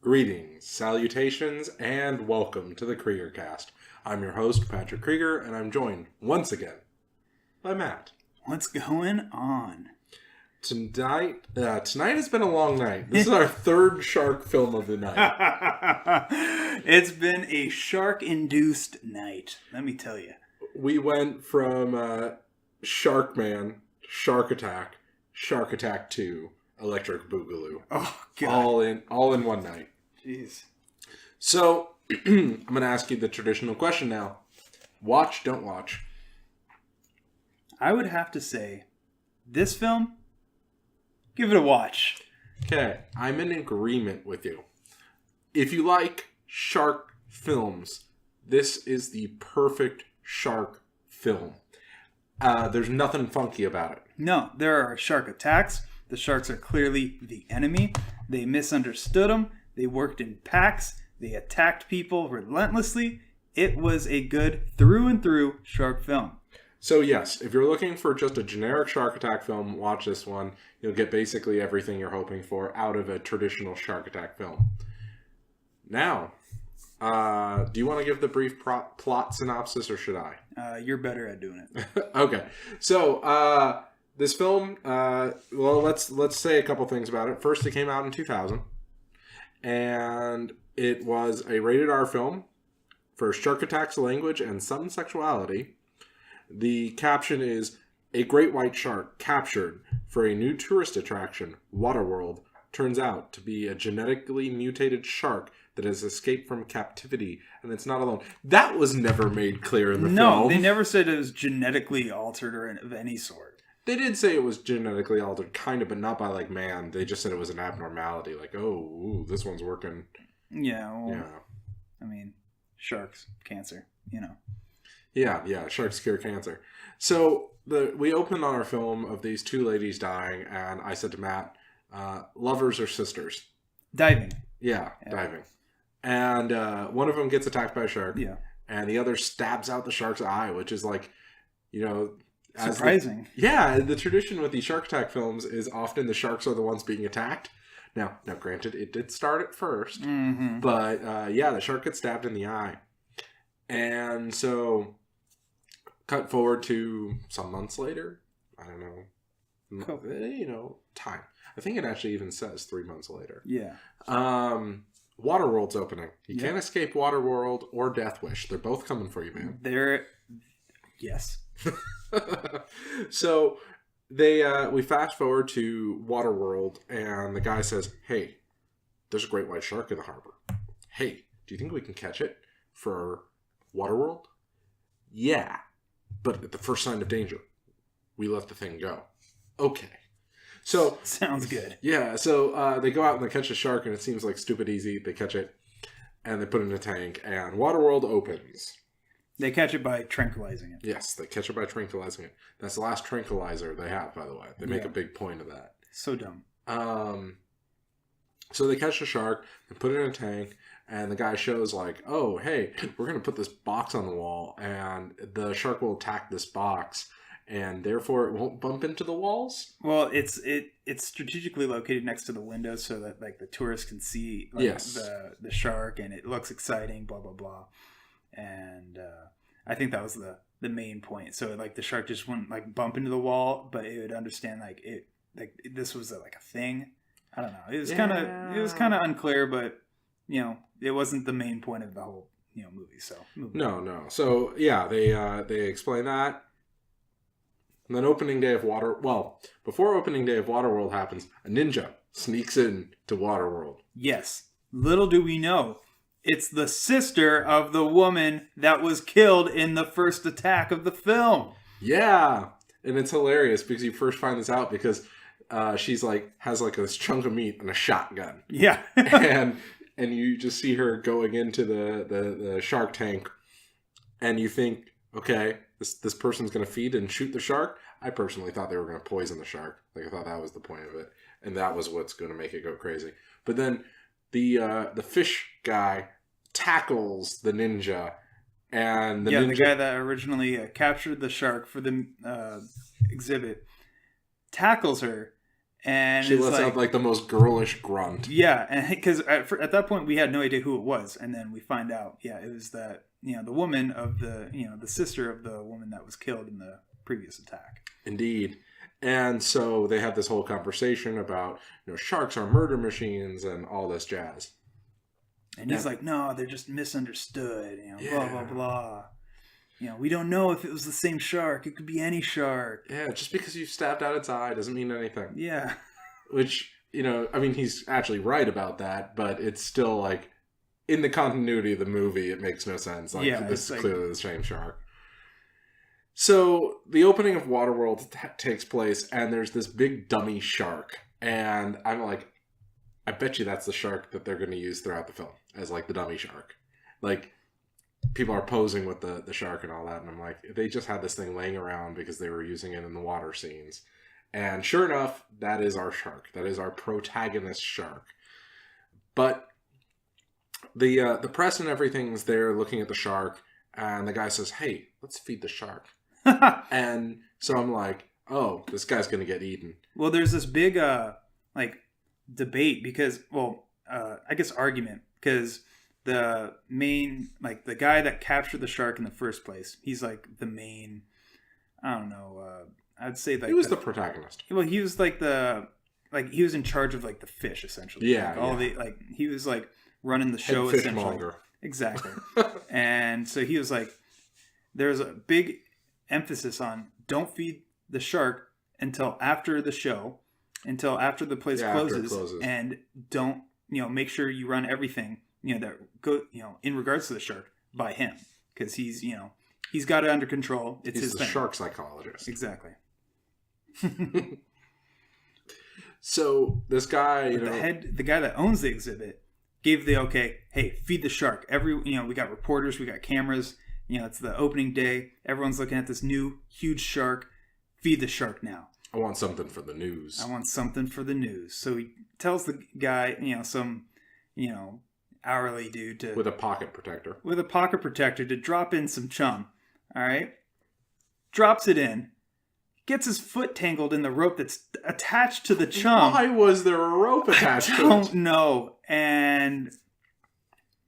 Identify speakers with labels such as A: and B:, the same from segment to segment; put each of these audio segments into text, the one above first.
A: Greetings, salutations, and welcome to the Kreeger cast. I'm your host, Patrick Kreeger, and I'm joined once again by Matt.
B: What's going on?
A: Tonight has been a long night. This is our third shark film of the night.
B: It's been a shark-induced night, let me tell you.
A: We went from Shark Man, Shark Attack 2, Electric Boogaloo.
B: Oh, God.
A: All in one night.
B: Jeez.
A: So, I'm going to ask you the traditional question now. Watch, don't watch.
B: I would have to say, this film, give it a watch.
A: Okay, I'm in agreement with you. If you like shark films, this is the perfect shark film. There's nothing funky about it.
B: No, there are shark attacks. The sharks are clearly the enemy. They misunderstood them. They worked in packs. They attacked people relentlessly. It was a good through and through shark film.
A: So yes, if you're looking for just a generic shark attack film, watch this one. You'll get basically everything you're hoping for out of a traditional shark attack film. Now, do you want to give the brief plot synopsis, or should I?
B: You're better at doing it.
A: Okay. So, this film, well, let's say a couple things about it. First, it came out in 2000, and it was a rated R film for shark attacks, language, and some sexuality. The caption is, "A great white shark captured for a new tourist attraction, Waterworld, turns out to be a genetically mutated shark that has escaped from captivity, and it's not alone." That was never made clear in the film.
B: No, they never said it was genetically altered or of any sort.
A: They did say it was genetically altered, kind of, but not by, like, man. They just said it was an abnormality. Like, oh, this one's working.
B: Yeah, well,
A: Yeah.
B: I mean, sharks, cancer, you know.
A: Yeah, sharks cure cancer. So, we opened on our film of these two ladies dying, and I said to Matt, lovers or sisters?
B: Diving.
A: Yeah, diving. And one of them gets attacked by a shark.
B: Yeah.
A: And the other stabs out the shark's eye, which is like, you know...
B: Surprising.
A: The tradition with these shark attack films is often the sharks are the ones being attacked. Now granted, it did start at first.
B: Mm-hmm.
A: But, the shark gets stabbed in the eye. And so, cut forward to some months later. I don't know. Time. I think it actually even says 3 months later.
B: Yeah.
A: Waterworld's opening. You can't escape Waterworld or Death Wish. They're both coming for you, man.
B: Yes.
A: So we fast forward to Waterworld, and the guy says, "Hey, there's a great white shark in the harbor. Hey, do you think we can catch it for Waterworld?" "Yeah, but at the first sign of danger, we let the thing go." Okay. So
B: sounds good.
A: Yeah, so they go out and they catch a shark, and it seems like stupid easy. They catch it, and they put it in a tank, and Waterworld opens.
B: They catch it by tranquilizing it.
A: Yes, they catch it by tranquilizing it. That's the last tranquilizer they have, by the way. They make a big point of that.
B: So dumb.
A: So they catch the shark and put it in a tank, and the guy shows like, "Oh, hey, we're going to put this box on the wall, and the shark will attack this box, and therefore it won't bump into the walls."
B: Well, it's strategically located next to the window so that like the tourists can see the shark, and it looks exciting, blah, blah, blah. And I think that was the main point. So like the shark just wouldn't like bump into the wall, but it would understand this was like a thing. I don't know. It was kind of unclear, but it wasn't the main point of the whole movie. So
A: no. So they explain that. And then before opening day of Waterworld happens, a ninja sneaks in to Waterworld.
B: Yes. Little do we know, it's the sister of the woman that was killed in the first attack of the film.
A: Yeah. And it's hilarious because you first find this out because she's like, has like this chunk of meat and a shotgun.
B: Yeah.
A: and you just see her going into the shark tank, and you think, okay, this person's going to feed and shoot the shark. I personally thought they were going to poison the shark. Like, I thought that was the point of it. And that was what's going to make it go crazy. But then the fish guy tackles the ninja, and the
B: guy that originally captured the shark for the exhibit tackles her, And
A: she lets out like the most girlish grunt.
B: Yeah, and because at that point we had no idea who it was, and then we find out, it was that the woman of the the sister of the woman that was killed in the previous attack.
A: Indeed. And so they have this whole conversation about sharks are murder machines and all this jazz.
B: And he's like, no, they're just misunderstood. Blah blah blah. We don't know if it was the same shark. It could be any shark.
A: Yeah, just because you stabbed out its eye doesn't mean anything.
B: Yeah.
A: Which, he's actually right about that, but it's still like, in the continuity of the movie, it makes no sense. Like, this is clearly the same shark. So, the opening of Waterworld takes place, and there's this big dummy shark. And I'm like, I bet you that's the shark that they're going to use throughout the film, as like the dummy shark. Like, people are posing with the shark and all that, and I'm like, they just had this thing laying around because they were using it in the water scenes. And sure enough, that is our shark. That is our protagonist shark. But the press and everything's there looking at the shark, and the guy says, hey, let's feed the shark. And so I'm like, oh, this guy's going to get eaten.
B: Well, there's this big debate because, I guess argument, because the main, the guy that captured the shark in the first place, he's like the main, I don't know, I'd say that he
A: was the protagonist.
B: Well, he was he was in charge of the fish essentially.
A: Yeah,
B: he was running the show
A: Head
B: essentially.
A: fishmonger.
B: Exactly. And so he was there's a big emphasis on don't feed the shark until after the show, until after the place closes, and don't make sure you run everything that go in regards to the shark by him, because he's got it under control. It's
A: he's
B: his
A: the
B: thing.
A: Shark psychologist.
B: Exactly.
A: So this guy,
B: the guy that owns the exhibit gave the okay. Hey, feed the shark. We got reporters, we got cameras. It's the opening day. Everyone's looking at this new huge shark. Feed the shark now.
A: I want something for the news.
B: So he tells the guy, some, hourly dude
A: with a pocket protector.
B: To drop in some chum. All right. Drops it in. Gets his foot tangled in the rope that's attached to the chum.
A: Why was there a rope attached to it?
B: I don't know. And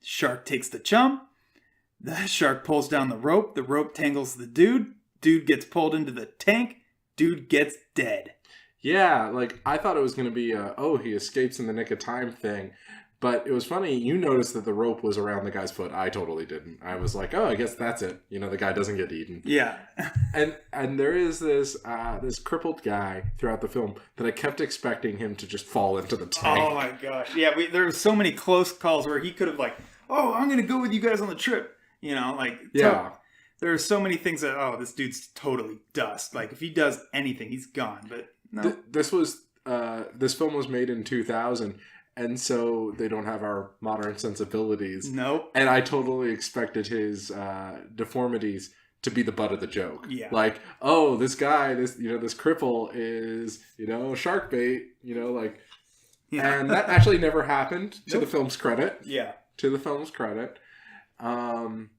B: shark takes the chum. The shark pulls down the rope. The rope tangles the dude. Dude gets pulled into the tank. Dude gets dead.
A: Yeah, I thought it was going to be he escapes in the nick of time thing. But it was funny, you noticed that the rope was around the guy's foot. I totally didn't. I was like, oh, I guess that's it. The guy doesn't get eaten.
B: Yeah.
A: and there is this crippled guy throughout the film that I kept expecting him to just fall into the tank.
B: Oh my gosh. Yeah, there were so many close calls where he could have I'm going to go with you guys on the trip.
A: Yeah.
B: There are so many things that, this dude's totally dust. If he does anything, he's gone. But no.
A: This film was made in 2000. And so they don't have our modern sensibilities.
B: Nope.
A: And I totally expected his deformities to be the butt of the joke.
B: Yeah.
A: This guy, this cripple is, shark bait,
B: Yeah.
A: And that actually never happened to the film's credit.
B: Yeah.
A: To the film's credit. And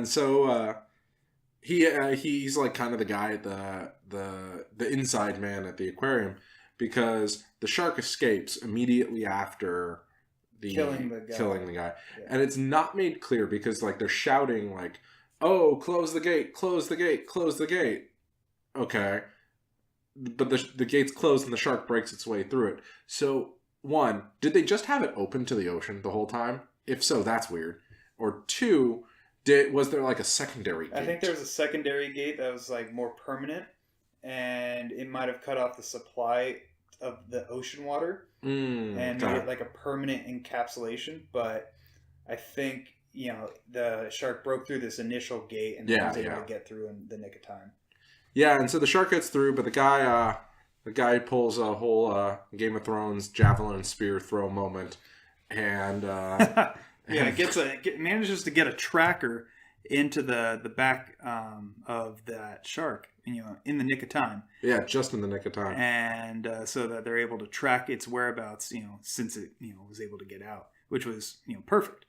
A: so he's kind of the guy at the inside man at the aquarium, because the shark escapes immediately after
B: killing the guy.
A: Yeah. And it's not made clear because they're shouting oh, close the gate, close the gate, close the gate. Okay. But the gate's closed and the shark breaks its way through it. So, one, did they just have it open to the ocean the whole time? If so, that's weird. Or two, was there a secondary gate?
B: I think there was a secondary gate that was more permanent, and it might have cut off the supply of the ocean water and made it a permanent encapsulation. But I think the shark broke through this initial gate and was able to get through in the nick of time. Yeah,
A: and so the shark gets through, but the guy pulls a whole Game of Thrones javelin spear throw moment, and
B: manages to get a tracker into the back of that shark, in the nick of time.
A: Yeah, just in the nick of time.
B: And so that they're able to track its whereabouts, since it, was able to get out, which was, perfect.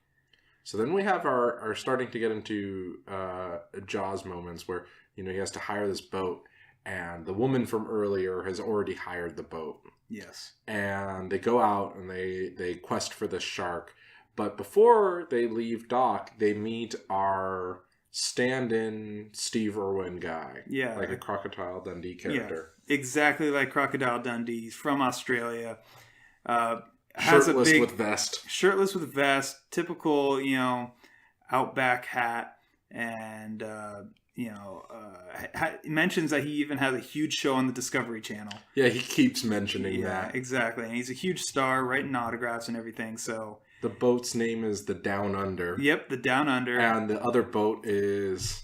A: So then we have our starting to get into Jaws moments where, he has to hire this boat, and the woman from earlier has already hired the boat.
B: Yes.
A: And they go out and they quest for this shark. But before they leave dock, they meet our stand-in Steve Irwin guy.
B: Yeah.
A: Like a Crocodile Dundee character.
B: Yeah, exactly like Crocodile Dundee. He's from Australia.
A: Shirtless with vest.
B: Shirtless with vest. Typical, outback hat. And, mentions that he even has a huge show on the Discovery Channel.
A: Yeah, he keeps mentioning that.
B: Yeah, exactly. And he's a huge star, writing autographs and everything, so...
A: The boat's name is the Down Under.
B: Yep, the Down Under.
A: And the other boat is...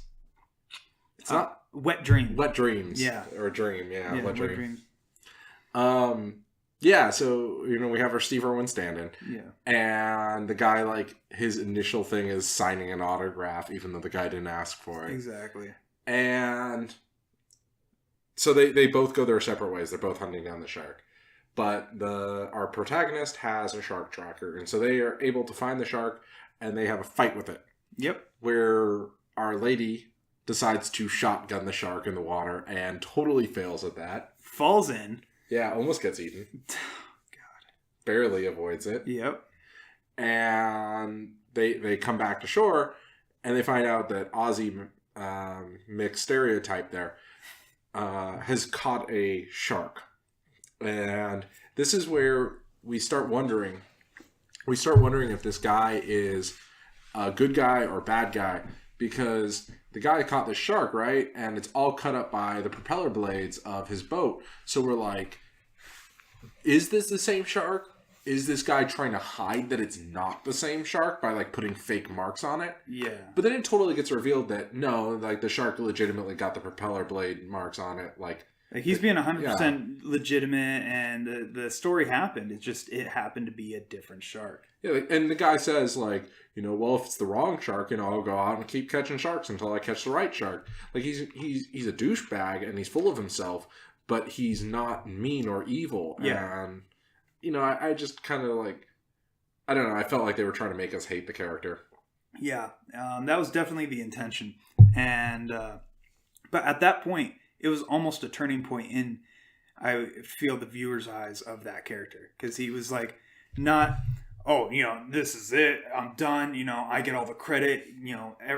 A: It's not...
B: Wet Dream.
A: Wet Dreams.
B: Yeah.
A: Or Dream, yeah. Wet Dream.
B: Dreams.
A: Yeah, so, we have our Steve Irwin stand-in.
B: Yeah.
A: And the guy, like, his initial thing is signing an autograph, even though the guy didn't ask for it.
B: Exactly.
A: And so they both go their separate ways. They're both hunting down the shark. But our protagonist has a shark tracker, and so they are able to find the shark, and they have a fight with it.
B: Yep. Where
A: our lady decides to shotgun the shark in the water, and totally fails at that.
B: Falls in.
A: Yeah, almost gets eaten. God. Barely avoids it.
B: Yep.
A: And they come back to shore, and they find out that Aussie mixed stereotype there has caught a shark. And this is where we start wondering if this guy is a good guy or bad guy, because the guy caught the shark, right? And it's all cut up by the propeller blades of his boat. So we're like, is this the same shark? Is this guy trying to hide that it's not the same shark by, like, putting fake marks on it?
B: Yeah.
A: But then it totally gets revealed that, no, like, the shark legitimately got the propeller blade marks on it. Like
B: he's being 100% legitimate, and the story happened. It happened to be a different shark.
A: Yeah, and the guy says, like, well, if it's the wrong shark, I'll go out and keep catching sharks until I catch the right shark. Like, he's a douchebag, and he's full of himself, but he's not mean or evil.
B: Yeah.
A: And, I just kind of, like, I don't know, I felt like they were trying to make us hate the character.
B: Yeah, that was definitely the intention. And, but at that point, it was almost a turning point in, I feel, the viewer's eyes of that character. Because he was like, not, oh, this is it, I'm done, I get all the credit,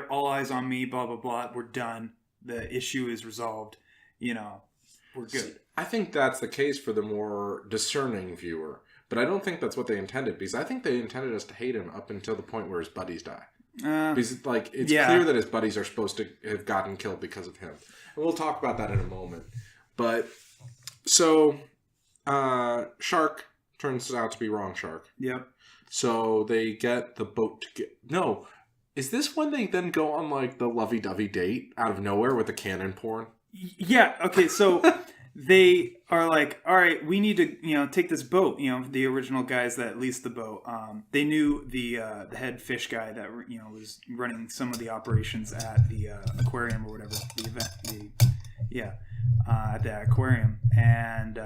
B: all eyes on me, blah, blah, blah, we're done, the issue is resolved, we're good.
A: I think that's the case for the more discerning viewer. But I don't think that's what they intended, because I think they intended us to hate him up until the point where his buddies die. Because, like, it's clear that his buddies are supposed to have gotten killed because of him. And we'll talk about that in a moment. But, so, shark turns out to be wrong shark.
B: Yep.
A: So they get the boat to get... No. Is this when they then go on, like, the lovey-dovey date out of nowhere with the cannon porn?
B: Yeah, okay, so... They are like, all right, we need to, take this boat. The original guys that leased the boat. They knew the head fish guy that was running some of the operations at the aquarium or whatever, the event. At the aquarium, and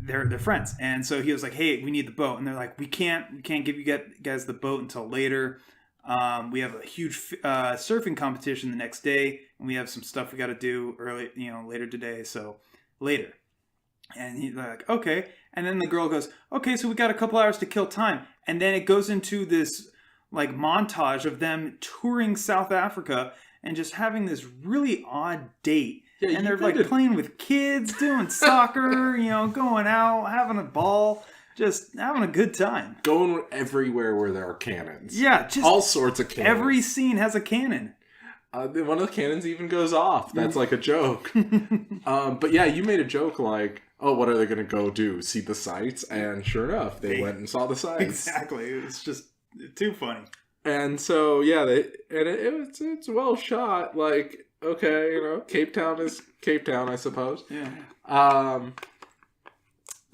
B: they're friends. And so he was like, hey, we need the boat, and they're like, we can't give you guys the boat until later. We have a huge surfing competition the next day, and we have some stuff we got to do early, later today. So later, and he's like, okay. And then the girl goes, okay, so we got a couple hours to kill time, and then it goes into this like montage of them touring South Africa and just having this really odd date. Yeah, and they're like playing with kids, doing soccer, going out, having a ball. Just having a good time.
A: Going everywhere where there are cannons.
B: Yeah, just
A: all sorts of cannons.
B: Every scene has a cannon.
A: One of the cannons even goes off. That's like a joke. But yeah, you made a joke like, oh, what are they going to go do? See the sights? And sure enough, they went and saw the sights.
B: Exactly. It's just too funny.
A: And so, yeah, it's well shot. Like, okay, Cape Town is Cape Town, I suppose.
B: Yeah.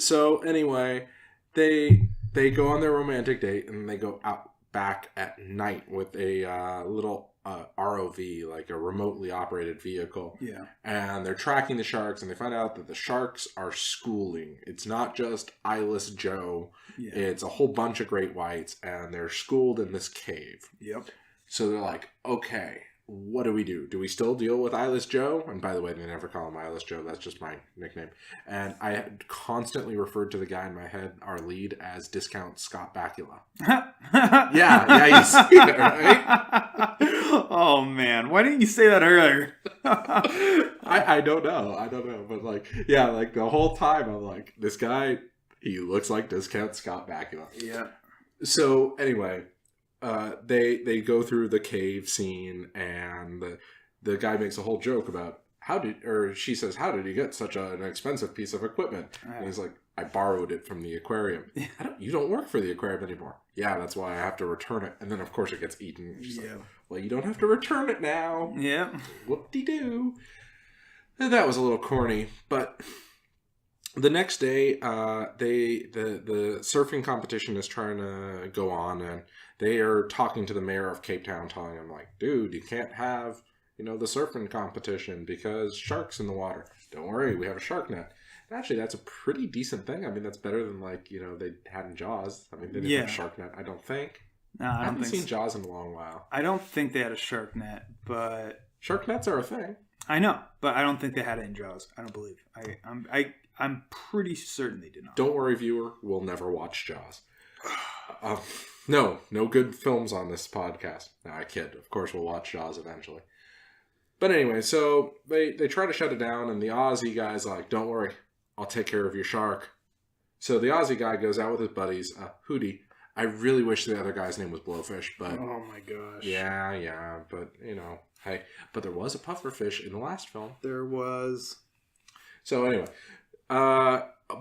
A: So anyway... They go on their romantic date, and they go out back at night with a little ROV, like a remotely operated vehicle.
B: Yeah. And
A: they're tracking the sharks, and they find out that the sharks are schooling. It's not just eyeless Joe. Yeah. It's a whole bunch of great whites, and they're schooled in this cave.
B: Yep.
A: So they're like, okay, what do we do? Do we still deal with Eyeless Joe? And by the way, they never call him Eyeless Joe. That's just my nickname. And I had constantly referred to the guy in my head, our lead, as Discount Scott Bakula. yeah, you see it, right?
B: Oh, man. Why didn't you say that earlier?
A: I don't know. But, like, yeah, like, the whole time, I'm like, this guy, he looks like Discount Scott Bakula.
B: Yeah.
A: So, anyway... they go through the cave scene, and the guy makes a whole joke about she says, how did he get such an expensive piece of equipment? And he's like, I borrowed it from the aquarium. You don't work for the aquarium anymore. Yeah, that's why I have to return it. And then, of course, it gets eaten. She's like, well, you don't have to return it now.
B: Yeah.
A: Whoop-de-doo. And that was a little corny, but... The next day, the surfing competition is trying to go on, and they are talking to the mayor of Cape Town, telling him, like, dude, you can't have, the surfing competition because sharks in the water. Don't worry, we have a shark net. And actually, that's a pretty decent thing. I mean, that's better than, like, they had in Jaws. I mean, they didn't have a shark net, I don't think.
B: No, I
A: haven't seen Jaws in a long while.
B: I don't think they had a shark net, but...
A: Shark nets are a thing.
B: I know, but I don't think they had it in Jaws. I don't believe. I'm pretty certain they did not.
A: Don't worry, viewer. We'll never watch Jaws. No good films on this podcast. No, I kid. Of course, we'll watch Jaws eventually. But anyway, so they try to shut it down, and the Aussie guy's like, don't worry, I'll take care of your shark. So the Aussie guy goes out with his buddies. Hootie. I really wish the other guy's name was Blowfish, but...
B: Oh my gosh.
A: Yeah, but, hey. But there was a pufferfish in the last film.
B: There was.
A: So anyway...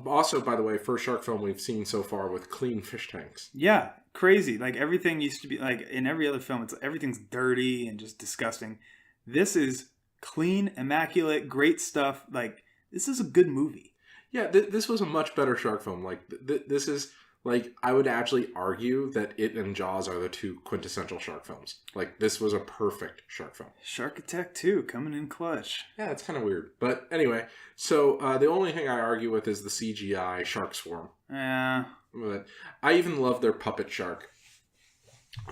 A: also, by the way, first shark film we've seen so far with clean fish tanks.
B: Yeah, crazy. Like, everything used to be, like, in every other film, everything's dirty and just disgusting. This is clean, immaculate, great stuff. Like, this is a good movie.
A: Yeah, this was a much better shark film. Like, this is, like, I would actually argue that it and Jaws are the two quintessential shark films. Like, this was a perfect shark film.
B: Shark Attack 2 coming in clutch.
A: Yeah, it's kind of weird. But anyway, so the only thing I argue with is the CGI shark swarm.
B: Yeah.
A: But I even love their puppet shark.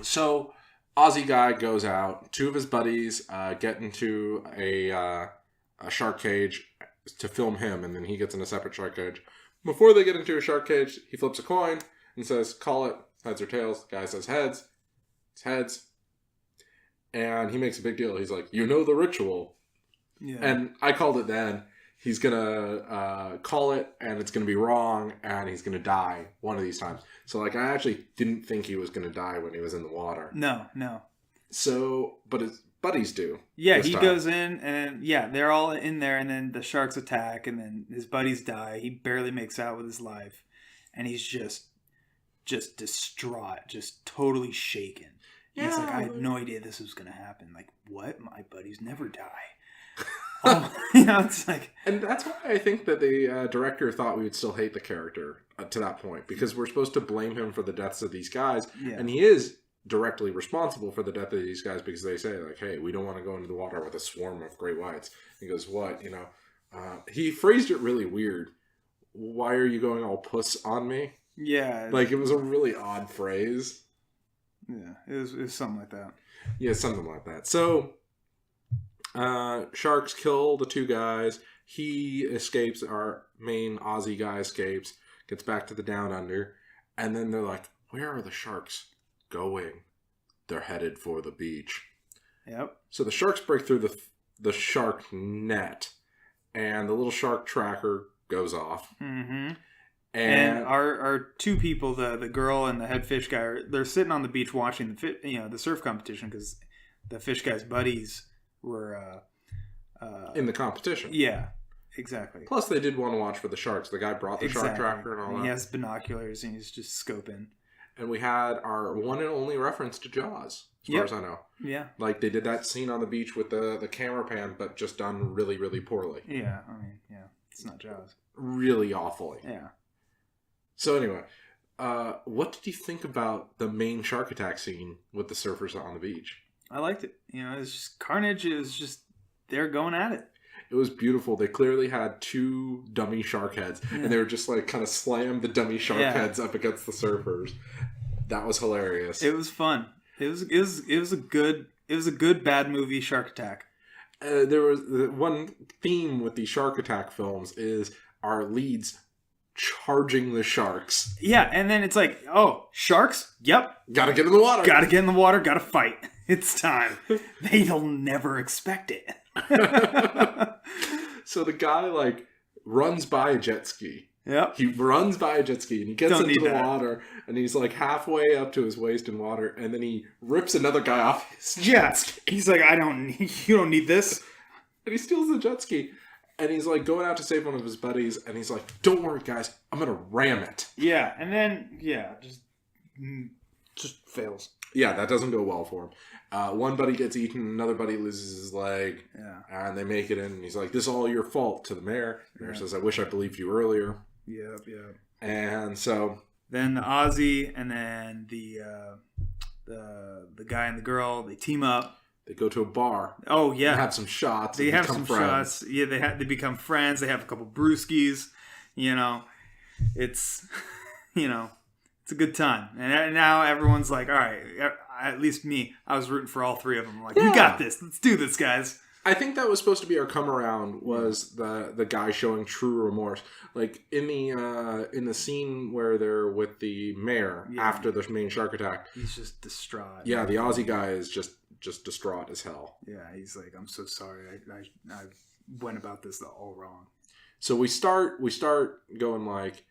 A: So, Aussie guy goes out. Two of his buddies get into a shark cage to film him, and then he gets in a separate shark cage. Before they get into a shark cage, he flips a coin and says, call it, heads or tails. The guy says heads. It's heads. And he makes a big deal. He's like, the ritual. Yeah. And I called it then. He's going to call it, and it's going to be wrong, and he's going to die one of these times. So, like, I actually didn't think he was going to die when he was in the water.
B: No.
A: So, but his buddies do.
B: Yeah, he goes in, and they're all in there, and then the sharks attack, and then his buddies die. He barely makes out with his life, and he's just distraught, just totally shaken. Yeah, he's like, I had no idea this was going to happen. Like, what? My buddies never die. It's like... And
A: that's why I think that the director thought we would still hate the character to that point, because we're supposed to blame him for the deaths of these guys, and he is directly responsible for the death of these guys, because they say, like, hey, we don't want to go into the water with a swarm of great whites. He goes, what? He phrased it really weird. Why are you going all puss on me?
B: Yeah.
A: Like, it was a really odd phrase.
B: Yeah, it was something like that.
A: Yeah, something like that. So, sharks kill the two guys. He escapes. Our main Aussie guy escapes, gets back to the Down Under, and then they're like, where are the sharks going? They're headed for the beach.
B: Yep.
A: So the sharks break through the shark net, and the little shark tracker goes off.
B: Mm-hmm. And our two people, the girl and the head fish guy, they're sitting on the beach watching the surf competition, because the fish guy's buddies were
A: in the competition.
B: Yeah, exactly.
A: Plus, they did want to watch for the sharks. The guy brought the shark tracker and all that.
B: He has binoculars and he's just scoping.
A: And we had our one and only reference to Jaws, as far as I know.
B: Yeah.
A: Like, they did that scene on the beach with the camera pan, but just done really, really poorly.
B: Yeah, I mean, it's not Jaws.
A: Really awfully.
B: Yeah.
A: So anyway, what did you think about the main shark attack scene with the surfers on the beach?
B: I liked it. It's just carnage. It was just, they're going at it.
A: It was beautiful. They clearly had two dummy shark heads, and they were just like kind of slammed the dummy shark heads up against the surfers. That was hilarious.
B: It was fun. It was a good It was a good bad movie, Shark Attack.
A: There was one theme with the Shark Attack films is our leads charging the sharks.
B: Yeah, and then it's like, oh, sharks? Yep.
A: Gotta get in the water.
B: Gotta get in the water, gotta fight. It's time. They'll never expect it.
A: So the guy, like, runs by a jet ski.
B: Yep.
A: He runs by a jet ski and he gets into the water and he's like halfway up to his waist in water and then he rips another guy off his jet ski.
B: He's like, you don't need this.
A: And he steals the jet ski and he's like going out to save one of his buddies and he's like, don't worry guys, I'm gonna ram it.
B: Yeah, and then, just fails.
A: Yeah, that doesn't go well for him. One buddy gets eaten, another buddy loses his leg, and they make it in. And he's like, "This is all your fault." To the mayor, the mayor says, "I wish I believed you earlier."
B: Yep.
A: And so
B: then the Aussie and then the guy and the girl, they team up.
A: They go to a bar.
B: Oh yeah,
A: have some shots.
B: They have some shots. Yeah, they become friends. They have a couple brewskis. It's it's a good time. And now everyone's like, all right, at least me, I was rooting for all three of them. I'm like, we got this. Let's do this, guys.
A: I think that was supposed to be our come around, was the guy showing true remorse. Like in the scene where they're with the mayor after the main shark attack.
B: He's just distraught.
A: Yeah, the Aussie guy is just distraught as hell.
B: Yeah, he's like, I'm so sorry. I went about this all wrong.
A: So we start going like,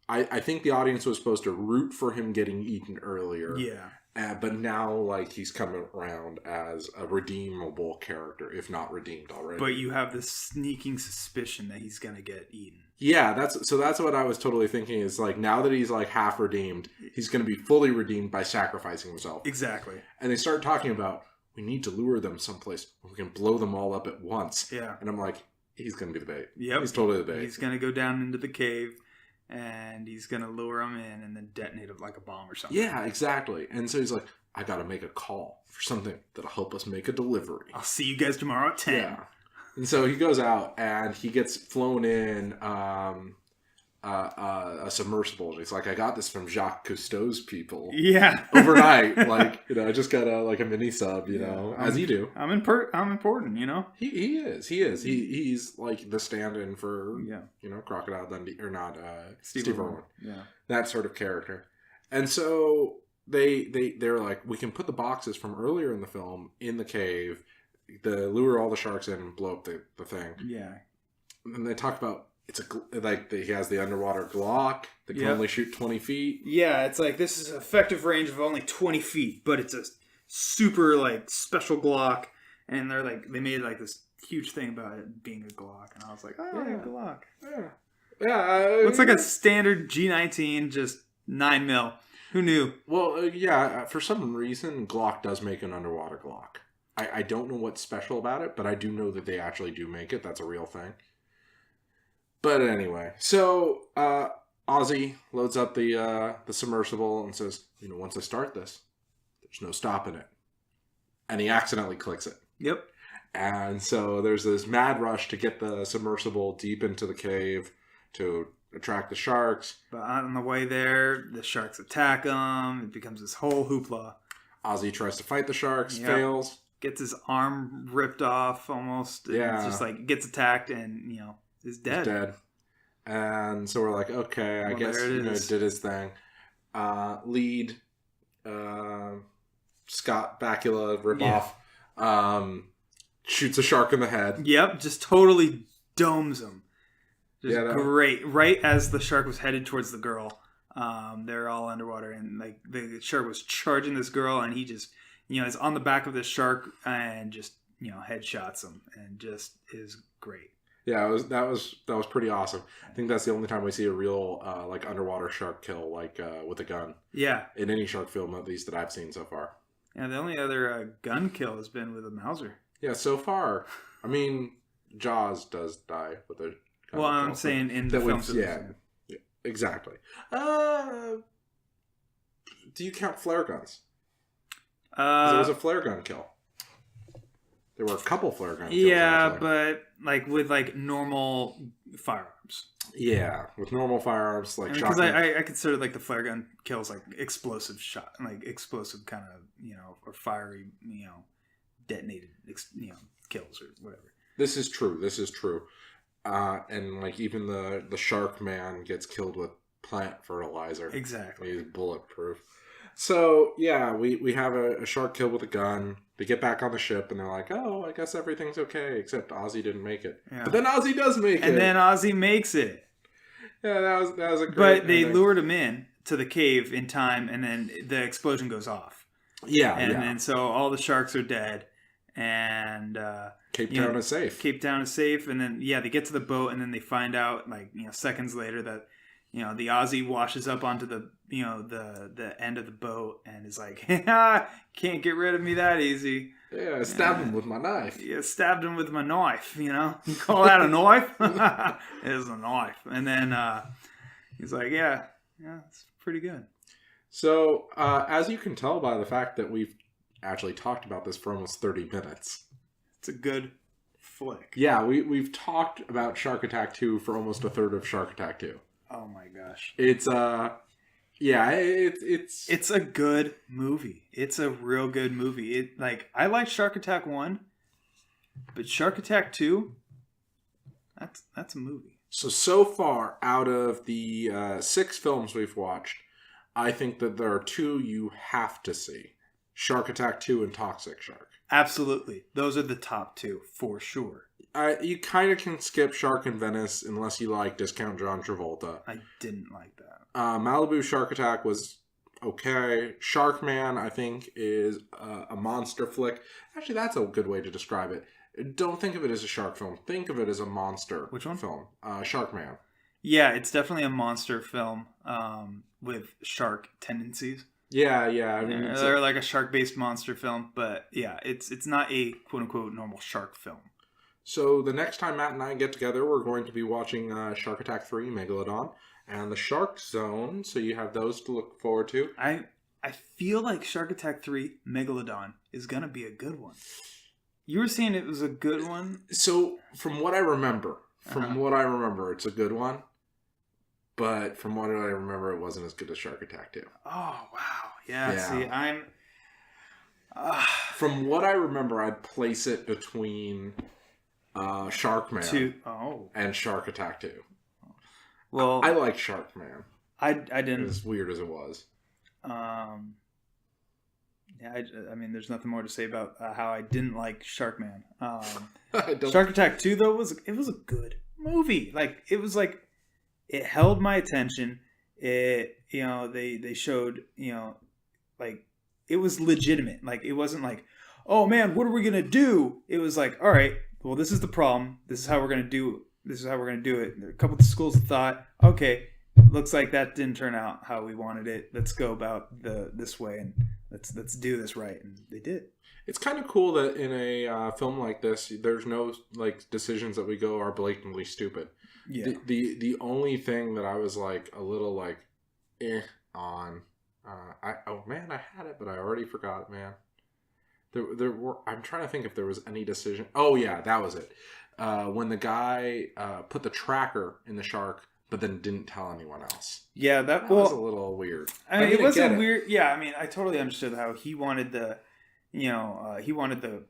A: I think the audience was supposed to root for him getting eaten earlier.
B: Yeah.
A: But now, like, he's coming around as a redeemable character, if not redeemed already.
B: But you have this sneaking suspicion that he's going to get eaten.
A: Yeah, that's what I was totally thinking is, like, now that he's, like, half redeemed, he's going to be fully redeemed by sacrificing himself.
B: Exactly.
A: And they start talking about, we need to lure them someplace where we can blow them all up at once.
B: Yeah.
A: And I'm like, he's going to be the bait.
B: Yep.
A: He's totally the bait.
B: He's going to go down into the cave. And he's going to lure him in and then detonate it like a bomb or something.
A: Yeah, exactly. And so he's like, I got to make a call for something that'll help us make a delivery.
B: I'll see you guys tomorrow at 10.
A: Yeah. And so he goes out and he gets flown in a submersible. He's like, I got this from Jacques Cousteau's people.
B: Yeah.
A: Overnight. Like, I just got a mini sub, as you do.
B: I'm important,
A: He is. He's like the stand-in for, Crocodile Dundee, or not, Steve Irwin.
B: Yeah.
A: That sort of character. And so they're like, we can put the boxes from earlier in the film in the cave, lure all the sharks in and blow up the thing.
B: Yeah.
A: And they talk about, he has the underwater Glock that can only shoot 20 feet.
B: Yeah, it's like, this is an effective range of only 20 feet, but it's a super, like, special Glock. And they made, like, this huge thing about it being a Glock. And I was like, a Glock.
A: Yeah. Yeah.
B: Looks like a standard G19, just 9mm. Who knew?
A: Well, for some reason, Glock does make an underwater Glock. I don't know what's special about it, but I do know that they actually do make it. That's a real thing. But anyway, so Ozzy loads up the submersible and says, once I start this, there's no stopping it. And he accidentally clicks it.
B: Yep.
A: And so there's this mad rush to get the submersible deep into the cave to attract the sharks.
B: But on the way there, the sharks attack him. It becomes this whole hoopla.
A: Ozzy tries to fight the sharks, fails.
B: Gets his arm ripped off almost. Yeah. It's just like, gets attacked and, is dead.
A: He's dead. And so we're like, okay, I guess it did his thing. Lead Scott Bakula ripoff shoots a shark in the head.
B: Yep, just totally domes him. Just great. Right as the shark was headed towards the girl, they're all underwater and like the shark was charging this girl and he just is on the back of the shark and just headshots him and just is great.
A: Yeah, that was pretty awesome. I think that's the only time we see a real like underwater shark kill with a gun.
B: Yeah.
A: In any shark film, at least that I've seen so far.
B: Yeah, the only other gun kill has been with a Mauser.
A: Yeah, so far. I mean, Jaws does die with a gun.
B: Well, I'm saying in the film.
A: Yeah, exactly. Do you count flare guns? There was a flare gun kill. There were a couple flare gun kills.
B: Yeah, but like with like normal firearms.
A: Yeah, with normal firearms like
B: because I consider like the flare gun kills like explosive shot, like explosive kind of or fiery detonated, kills or whatever.
A: This is true. And like even the shark man gets killed with plant fertilizer.
B: Exactly.
A: He's bulletproof. So yeah, we have a shark killed with a gun. They get back on the ship and they're like, oh, I guess everything's okay, except Ozzy didn't make it. Yeah. But then Ozzy does make it.
B: And then Ozzy makes it.
A: Yeah, that was a great
B: But they lured him in to the cave in time, and then the explosion goes off.
A: Yeah,
B: and so all the sharks are dead, and
A: Cape Town is safe.
B: Cape Town is safe, and then they get to the boat, and then they find out seconds later that the Ozzy washes up onto the the end of the boat and is like, can't get rid of me that easy.
A: Yeah, I stabbed him with my knife.
B: Yeah, stabbed him with my knife. You call that a knife? It is a knife. And then he's like, yeah, it's pretty good.
A: So, as you can tell by the fact that we've actually talked about this for almost 30 minutes.
B: It's a good flick.
A: Yeah, we've talked about Shark Attack 2 for almost a third of Shark Attack 2.
B: Oh my gosh.
A: It's
B: It's a good movie. It's a real good movie. I like Shark Attack 1, but Shark Attack 2, that's a movie.
A: So far, out of the 6 films we've watched, I think that there are 2 you have to see. Shark Attack 2 and Toxic Shark.
B: Absolutely. Those are the top 2, for sure.
A: You kind of can skip Shark in Venice unless you like Discount John Travolta.
B: I didn't like that.
A: Malibu Shark Attack was okay. Sharkman, I think, is a monster flick. Actually, that's a good way to describe it. Don't think of it as a shark film. Think of it as a monster film. Sharkman.
B: Yeah, it's definitely a monster film with shark tendencies.
A: Yeah. I mean,
B: they're like a shark-based monster film, but yeah, it's not a quote-unquote normal shark film.
A: So the next time Matt and I get together, we're going to be watching Shark Attack 3, Megalodon, and The Shark Zone, so you have those to look forward to.
B: I feel like Shark Attack 3, Megalodon, is going to be a good one. You were saying it was a good one?
A: So, from what I remember, it's a good one. But from what I remember, it wasn't as good as Shark Attack 2.
B: Oh, wow. Yeah. See, I'm...
A: From what I remember, I'd place it between Sharkman and Shark Attack 2. Well, I like Sharkman.
B: I didn't... As
A: weird as it was.
B: Yeah, I mean, there's nothing more to say about how I didn't like Sharkman. Shark Attack 2, though, it was a good movie. It held my attention. They showed, it was legitimate. It wasn't like, oh man, what are we gonna do? It was like, all right, well, this is the problem. This is how we're gonna do. This is how we're gonna do it. There are a couple of schools of thought. Okay, looks like that didn't turn out how we wanted it. Let's go about this way and let's do this right. And they did.
A: It's kind of cool that in a film like this, there's no decisions that we go are blatantly stupid. Yeah. The only thing that I was a little on. I had it, but I already forgot it, man. There were. I'm trying to think if there was any decision. Oh yeah, that was it. When the guy put the tracker in the shark, but then didn't tell anyone else.
B: Yeah, that
A: was a little weird.
B: I mean, it wasn't weird. Yeah, I mean, I totally understood how he wanted the, he wanted the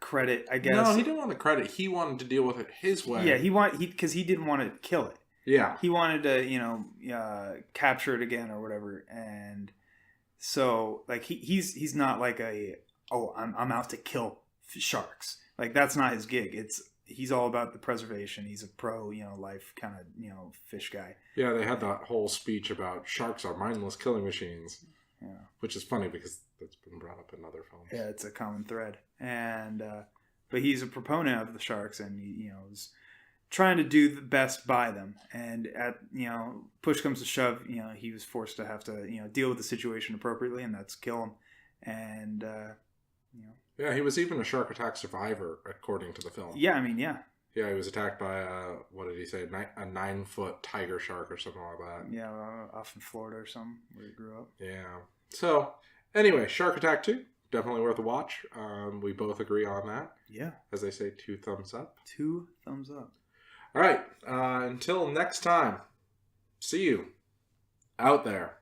B: credit. I guess.
A: No, he didn't want the credit. He wanted to deal with it his way.
B: Yeah, because he didn't want to kill it.
A: Yeah,
B: he wanted to, capture it again or whatever, and so he's not like I'm out to kill sharks. That's not his gig. He's all about the preservation. He's a pro, life kind of, fish guy.
A: Yeah, they had that whole speech about sharks are mindless killing machines. Yeah, which is funny because that's been brought up in other films.
B: Yeah, it's a common thread, and but he's a proponent of the sharks, and he is trying to do the best by them. And at push comes to shove, he was forced to have to deal with the situation appropriately, and that's kill him. And
A: yeah, he was even a shark attack survivor, according to the film.
B: Yeah, I mean, yeah.
A: Yeah, he was attacked by what did he say? A 9-foot tiger shark or something like that.
B: Yeah, off in Florida or something where he grew up.
A: Yeah. So, anyway, Shark Attack 2, definitely worth a watch. We both agree on that.
B: Yeah.
A: As they say, 2 thumbs up.
B: 2 thumbs up.
A: All right. Until next time, see you out there.